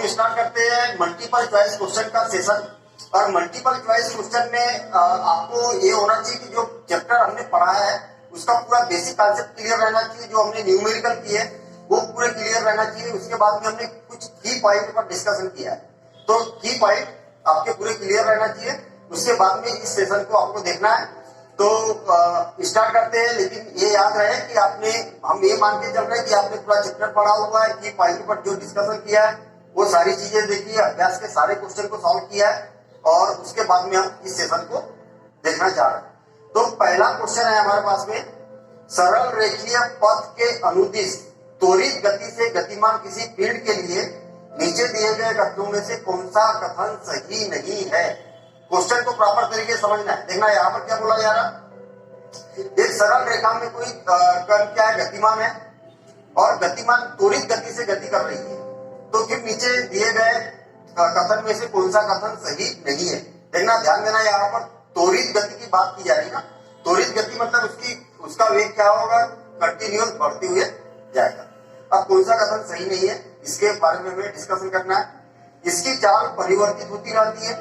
हम स्टार्ट करते हैं मल्टीपल चॉइस क्वेश्चन का सेशन। और मल्टीपल चॉइस क्वेश्चन में आपको ये होना चाहिए कि जो चैप्टर हमने पढ़ाया है उसका पूरा बेसिक कॉन्सेप्ट क्लियर रहना चाहिए। जो हमने न्यूमेरिकल किए वो पूरे क्लियर रहना चाहिए। उसके बाद में हमने कुछ की पॉइंट पर डिस्कशन किया है, तो की पॉइंट आपके पूरे क्लियर रहना चाहिए। उसके बाद में इस सेशन को आपको देखना है। तो स्टार्ट करते हैं, लेकिन ये याद रहे कि हम ये मान के चल रहे हैं कि आपने पूरा चैप्टर पढ़ा हुआ है, की पॉइंट पर जो डिस्कशन किया है वो सारी चीजें देखी है, अभ्यास के सारे क्वेश्चन को सॉल्व किया है और उसके बाद में हम इस सेशन को देखना चाह रहे हैं। तो पहला क्वेश्चन है हमारे पास में, सरल रेखीय पथ के अनुदिश त्वरित गति से गतिमान किसी पिंड के लिए नीचे दिए गए कथनों में से कौन सा कथन सही नहीं है। क्वेश्चन को प्रॉपर तरीके से समझना है। देखना यहाँ पर क्या बोला जा रहा है, एक सरल रेखा में कोई कण क्या है, गतिमान है और गतिमान त्वरित गति से गति कर रही है। तो फिर नीचे दिए गए कथन में से कौन सा कथन सही नहीं है। देखना, ध्यान देना, यहाँ पर त्वरित गति की बात की जा रही है ना। त्वरित गति मतलब उसका वेग क्या होगा, कंटिन्यूअस बढ़ते हुए जाएगा। अब कौन सा कथन सही नहीं है इसके बारे में हमें डिस्कशन करना है। इसकी चाल परिवर्तित होती रहती है,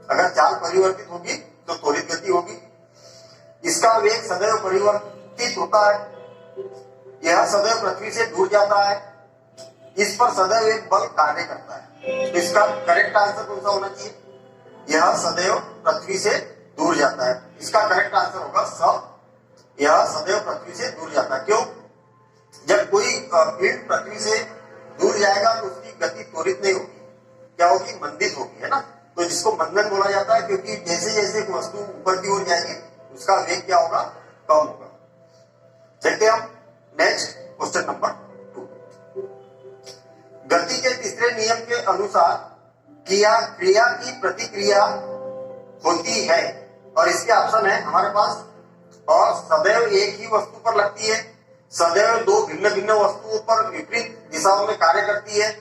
अगर चाल परिवर्तित होगी तो त्वरित गति होगी। इसका वेग सदैव परिवर्तित होता है, यह सदैव पृथ्वी से दूर जाता है, इस पर सदैव एक बल कार्य करता है। तो इसका करेक्ट आंसर कौन सा होना चाहिए, यह सदैव पृथ्वी से दूर जाता है। इसका करेक्ट आंसर होगा स, यह सदैव पृथ्वी से दूर जाता है। क्यों, जब कोई पिंड पृथ्वी से दूर जाएगा तो उसकी गति त्वरित नहीं होगी, क्या होगी, मंदित होगी, है ना। तो जिसको मंदन बोला जाता है, क्योंकि जैसे जैसे वस्तु ऊपर की ओर जाएगी उसका वेग क्या होगा, कम होगा। देखते हैं हम नेक्स्ट क्वेश्चन नंबर 2। गति के तीसरे नियम के अनुसार क्रिया की प्रतिक्रिया होती है और इसके ऑप्शन है हमारे पास, और सदैव एक ही वस्तु पर लगती है, सदैव दो भिन्न भिन्न वस्तुओं पर विपरीत दिशाओं में कार्य करती है,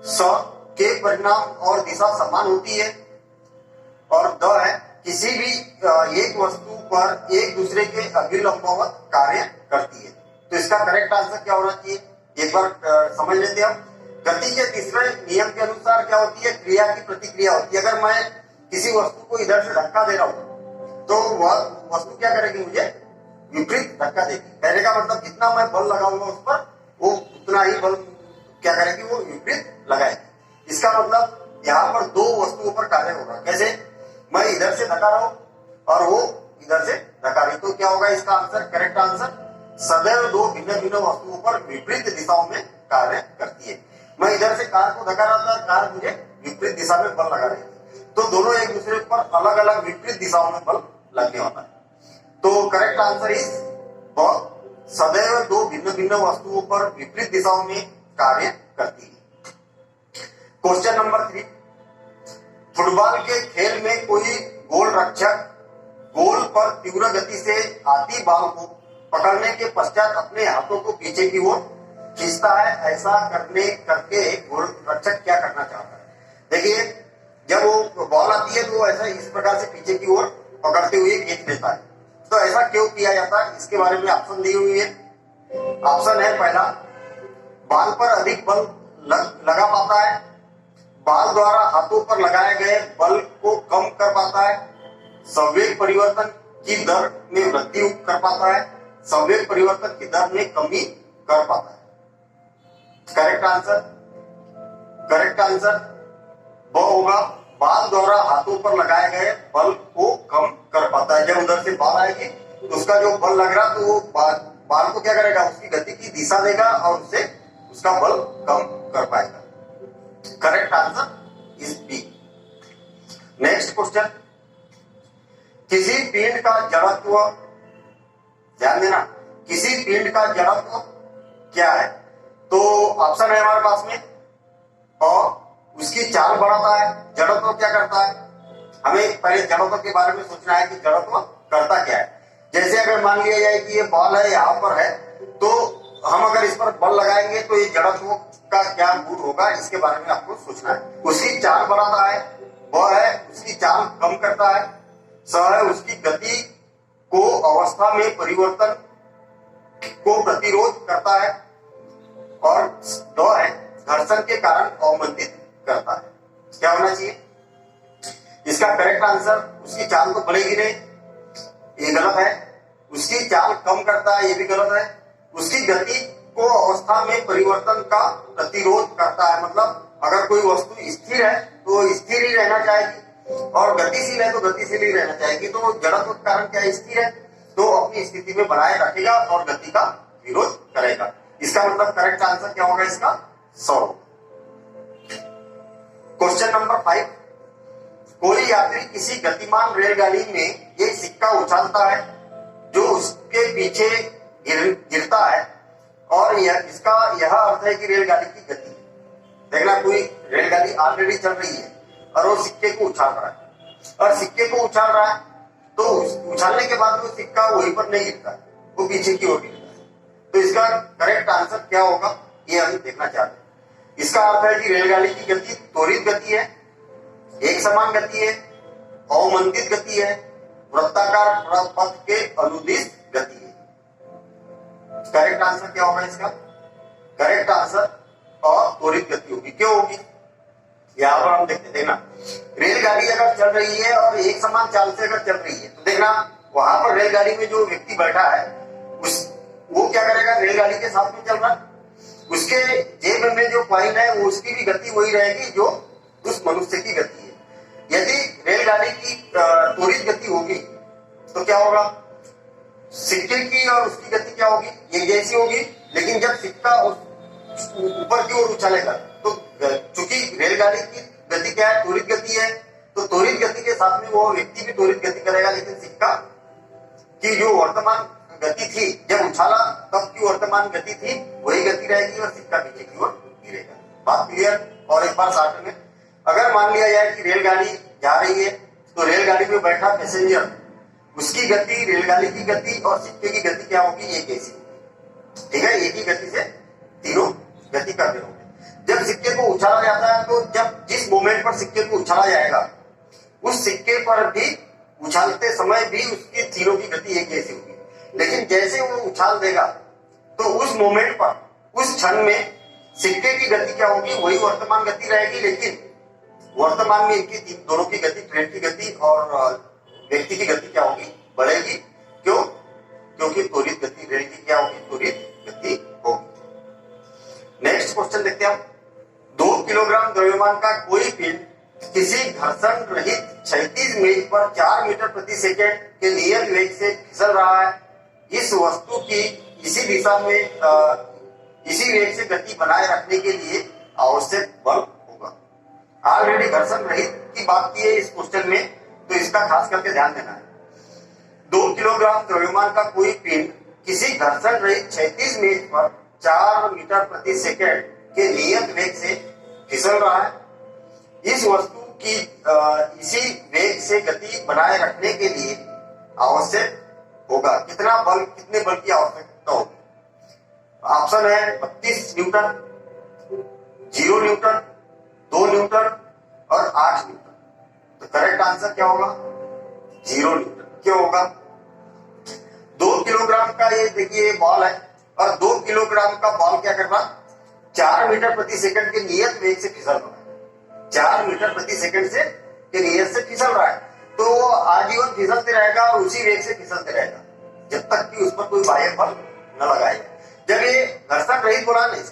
स के परिणाम और दिशा समान होती है, और द है किसी भी एक वस्तु पर एक दूसरे के अभिलंबवत कार्य करती है। तो इसका करेक्ट आंसर क्या होना चाहिए, एक बार समझ लेते हैं हम। गति के तीसरे नियम के अनुसार क्या होती है, क्रिया की प्रतिक्रिया होती है। अगर मैं किसी वस्तु को इधर से धक्का दे रहा हूं तो वह वस्तु क्या करेगी, मुझे विपरीत धक्का देगी। कहने का मतलब जितना मैं बल लगाऊंगा उस पर वो उतना ही बल क्या करेगी, वो विपरीत लगाएगी। इसका मतलब यहाँ पर दो वस्तुओं पर कार्य होगा। कैसे, मैं इधर से धक्का रहा हूं और वो इधर से धक्का रही, तो क्या होगा इसका आंसर, करेक्ट आंसर सदैव दो भिन्न भिन्न वस्तुओं पर विपरीत दिशाओं में कार्य करती है। मैं इधर से कार को धक्का रहा था, कार मुझे विपरीत दिशा में बल लगा रही थी, तो दोनों एक दूसरे पर अलग अलग विपरीत दिशाओं में बल लगने वाला है। तो करेक्ट आंसर इज सदैव दो भिन्न भिन्न वस्तुओं पर विपरीत दिशाओं में कार्य करती है। क्वेश्चन नंबर 3, फुटबॉल के खेल में कोई गोल रक्षक गोल पर तीव्र गति से आती बॉल को पकड़ने के पश्चात अपने हाथों को पीछे की ओर खींचता है। ऐसा करके गोल रक्षक क्या करना चाहता है। देखिए, जब वो बॉल आती है तो ऐसा इस प्रकार से पीछे की ओर पकड़ते हुए खींच देता है। तो ऐसा क्यों किया जाता है, इसके बारे में ऑप्शन दी हुई है। ऑप्शन है पहला, बॉल पर अधिक बल लगा पाता है, बॉल द्वारा हाथों पर लगाए गए बल को कम कर पाता है, संवेग परिवर्तन की दर में वृद्धि कर पाता है, संवेग परिवर्तन की दर में कमी कर पाता है। करेक्ट आंसर वो होगा, बॉल द्वारा हाथों पर लगाए गए बल को कम कर पाता है। जब उधर से बॉल आएगी तो उसका जो बल लग रहा तो वो बॉल को क्या करेगा, उसकी गति की दिशा देगा और उससे उसका बल कम कर पाएगा। Correct answer is B. Next question, किसी पिंड का जड़त्व, ध्यान देना, किसी पिंड का जड़त्व क्या है। तो ऑप्शन है हमारे पास में, और उसकी चाल बढ़ाता है। जड़त्व क्या करता है, हमें पहले जड़त्व के बारे में सोचना है कि जड़त्व करता क्या है। जैसे अगर मान लिया जाए कि ये बॉल है, यहाँ पर है, तो हम अगर इस पर बल लगाएंगे तो ये जड़त्व का क्या गुण होगा, इसके बारे में आपको सोचना है। उसकी चाल बढ़ाता है, वह है उसकी चाल कम करता है, स है उसकी गति को अवस्था में परिवर्तन को प्रतिरोध करता है, और द है घर्षण के कारण अवमंदित करता है। क्या होना चाहिए इसका करेक्ट आंसर? उसकी चाल तो बढ़ेगी नहीं, ये गलत है। उसकी चाल कम करता है, ये भी गलत है। उसकी गति को अवस्था में परिवर्तन का प्रतिरोध करता है, मतलब अगर कोई वस्तु स्थिर है तो स्थिर ही रहना चाहेगी और गतिशील है तो गतिशील ही रहना चाहेगी। तो जड़त्व के कारण क्या स्थिर है तो अपनी स्थिति में बनाए रखेगा और गति का विरोध करेगा। इसका मतलब करेक्ट आंसर क्या होगा इसका? 100। क्वेश्चन नंबर 5, कोई यात्री किसी गतिमान रेलगाड़ी में एक सिक्का उछालता है जो उसके पीछे गिरता है और इसका यह अर्थ है कि रेलगाड़ी की गति है। देखना, कोई रेलगाड़ी ऑलरेडी चल रही है और वो सिक्के को उछाल रहा है और सिक्के को उछाल रहा है तो उछालने के बाद वो सिक्का वहीं पर नहीं गिरता, वो पीछे की ओर गिरता है। तो इसका करेक्ट आंसर क्या होगा ये हम देखना चाहते हैं। इसका अर्थ है कि रेलगाड़ी की गति त्वरित गति है, एक समान गति है, अवमंदित गति है, वृत्ताकार पथ के अनुदिश गति है। करेक्ट आंसर क्या होगा इसका? करेक्ट आंसर त्वरित गति होगी। क्यों होगी यहाँ पर हम देखते, देखना रेलगाड़ी अगर चल रही है और एक समान चाल से अगर चल रही है तो देखना वहां पर रेलगाड़ी में जो व्यक्ति बैठा है वो क्या करेगा, रेलगाड़ी के साथ में चल रहा है, उसके जेब में जो कॉइन है वो उसकी भी गति वही रहेगी जो उस मनुष्य की गति है। यदि रेलगाड़ी की त्वरित गति होगी तो क्या होगा, सिक्के की और उसकी गति क्या होगी, एक जैसी होगी। लेकिन जब सिक्का ऊपर की ओर उछालेगा तो चूंकि रेलगाड़ी की गति क्या है, त्वरित गति है, तो त्वरित गति के साथ में वो व्यक्ति भी त्वरित गति करेगा। लेकिन सिक्का की जो वर्तमान गति थी जब उछाला तब की वर्तमान गति थी वही गति रहेगी और सिक्का पीछे की ओर गिरेगा। बात क्लियर? और एक बार साथ में अगर मान लिया जाए कि रेलगाड़ी जा रही है तो रेलगाड़ी में बैठा पैसेंजर, उसकी गति, रेलगाड़ी की गति और सिक्के की गति क्या होगी, एक ऐसी होगी। ठीक है, एक ही गति से तीनों गति कर रहे होंगे। जब सिक्के को उछाला जाता है तो जब जिस मोमेंट पर सिक्के को उछाला जाएगा उस सिक्के पर भी उछालते समय भी उसकी तीनों की गति एक जैसी होगी। लेकिन जैसे वो उछाल देगा तो उस मोमेंट पर, उस क्षण में सिक्के की गति क्या होगी, वही वर्तमान गति रहेगी। लेकिन वर्तमान में इनकी दोनों की गति, ट्रेन की गति और व्यक्ति की गति क्या होगी, बढ़ेगी। क्यों? क्योंकि त्वरित गति रेल की क्या होगी, त्वरित गति होगी। नेक्स्ट क्वेश्चन देखते हैं हम। 2 किलोग्राम द्रव्यमान का कोई पिंड किसी घर्षण रहित क्षैतिज मेज पर 4 मीटर प्रति सेकेंड के नियत वेग से फिसल रहा है। इस वस्तु की इसी दिशा में इसी वेग से गति बनाए रखने के लिए आवश्यक बल होगा। ऑलरेडी घर्षण रहित की बात की है इस क्वेश्चन में, तो इसका खास करके ध्यान देना है। 2 किलोग्राम द्रव्यमान का कोई पिंड किसी घर्षण रहित क्षैतिज मेज पर 4 मीटर प्रति सेकेंड के नियत वेग से फिसल रहा है। इस वस्तु की इसी वेग से गति बनाए रखने के लिए आवश्यक होगा कितना बल, कितने बल की आवश्यकता होगी? ऑप्शन है 32 न्यूटन, 0 न्यूटन, 2 न्यूटन और 8 न्यूटन। तो करेक्ट आंसर क्या होगा? 0 न्यूटन। क्यों होगा? 2 किलोग्राम का ये देखिए बॉल है और 2 किलोग्राम का बॉल क्या कर रहा, 4 मीटर प्रति सेकंड के नियत वेग से फिसल रहा है। 4 मीटर प्रति सेकंड से के नियत से फिसल रहा है तो वो आजीवन फिसलते रहेगा और उसी वेग से फिसलते रहेगा जब तक कि उस पर कोई बाह्य बल न लगाएगा। जब ये घर्षण रहित हो रहा है,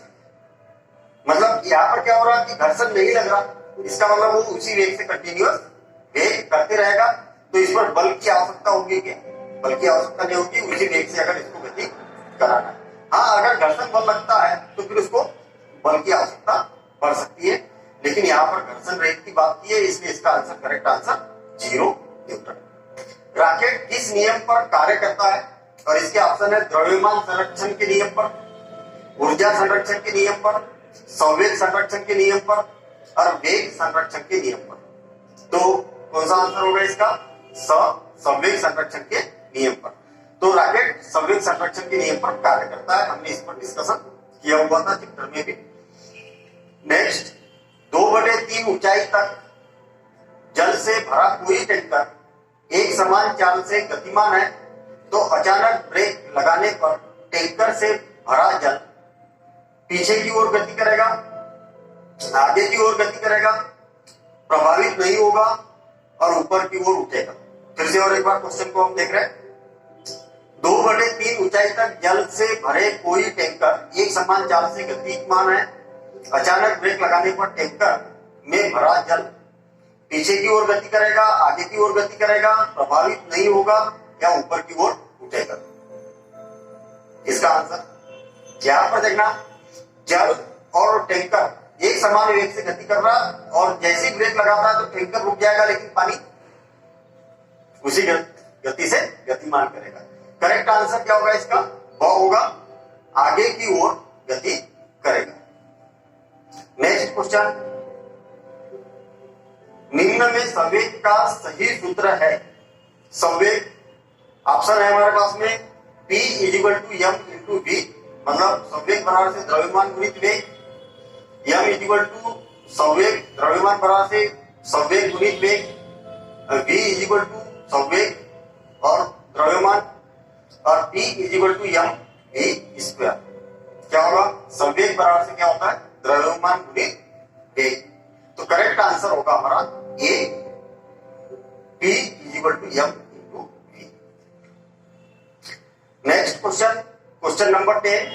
मतलब यहाँ पर क्या हो रहा है कि घर्षण नहीं लग रहा, इसका मतलब वो उसी वेग से कंटिन्यूअस वेग करते रहेगा। तो इस पर बल की आवश्यकता होगी क्या? बल की आवश्यकता नहीं होगी, उसी वेग से अगर इसको गति कराना है। हाँ, अगर घर्षण बल लगता है तो फिर उसको बल की आवश्यकता बढ़ सकती है, लेकिन यहाँ पर घर्षण रहित की बात की है, इसलिए इसका answer, correct answer 0 Newton. Rocket किस नियम पर कार्य करता है? और इसके ऑप्शन है द्रव्यमान संरक्षण के नियम पर, ऊर्जा संरक्षण के नियम पर, संवेग संरक्षण के नियम पर और वेग संरक्षण के नियम पर। तो कौन सा आंसर होगा इसका? संवेग संरक्षण के नियम पर। तो रॉकेट संवेग संरक्षण के नियम पर कार्य करता है। हमने इस पर डिस्कशन किया हुआ था चैप्टर में भी। नेक्स्ट, 2/3 ऊंचाई तक जल से भरा कोई टैंकर एक समान चाल से गतिमान है तो अचानक ब्रेक लगाने पर टैंकर से भरा जल पीछे की ओर गति करेगा आगे की ओर गति करेगा, प्रभावित नहीं होगा और ऊपर की ओर उठेगा। फिर से और एक बार क्वेश्चन को हम देख रहे हैं। 2/3 ऊंचाई तक जल से भरे कोई टैंकर एक समान चाल से गतिमान है। अचानक ब्रेक लगाने पर टैंकर में भरा जल पीछे की ओर गति करेगा, आगे की ओर गति करेगा, प्रभावित नहीं होगा या ऊपर की ओर उठेगा। इसका आंसर यहां पर देखना, जल और टैंकर एक समान वेग से गति कर रहा और जैसे ही ब्रेक लगाता है तो टैंकर रुक जाएगा, लेकिन पानी उसी गति से गतिमान करेगा। करेक्ट आंसर क्या होगा इसका? वह होगा आगे की ओर गति करेगा। नेक्स्ट क्वेश्चन, निम्न में संवेग का सही सूत्र है। संवेग ऑप्शन है हमारे पास में P = m × v, मतलब संवेग बराबर से द्रव्यमान गुणित वेग। m = संवेग, द्रव्यमान बराबर से संवेग गुणित वेग। v = संवेग और द्रव्यमान, और P = m v²। क्या होगा? संवेग बराबर से क्या होता है? द्रव्यमान गुणित वेग। तो करेक्ट आंसर होगा हमारा ए, P = m × v। Next question, question number 10,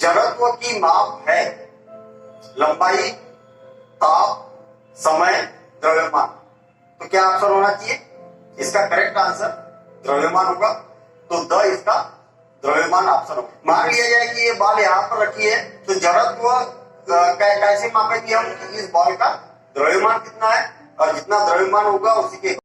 जड़त्व की माप है लंबाई, ताप, समय, द्रव्यमान। तो क्या आंसर होना चाहिए? इसका करेक्ट आंसर द्रव्यमान होगा। तो द इसका द्रव्यमान ऑप्शन होगा। मान लिया जाए कि ये बॉल यहाँ पर रखी है, तो जड़त्व कैसे मापेंगे हम? इस बॉल का द्रव्यमान कितना है, और जितना द्रव्यमान होगा उसी के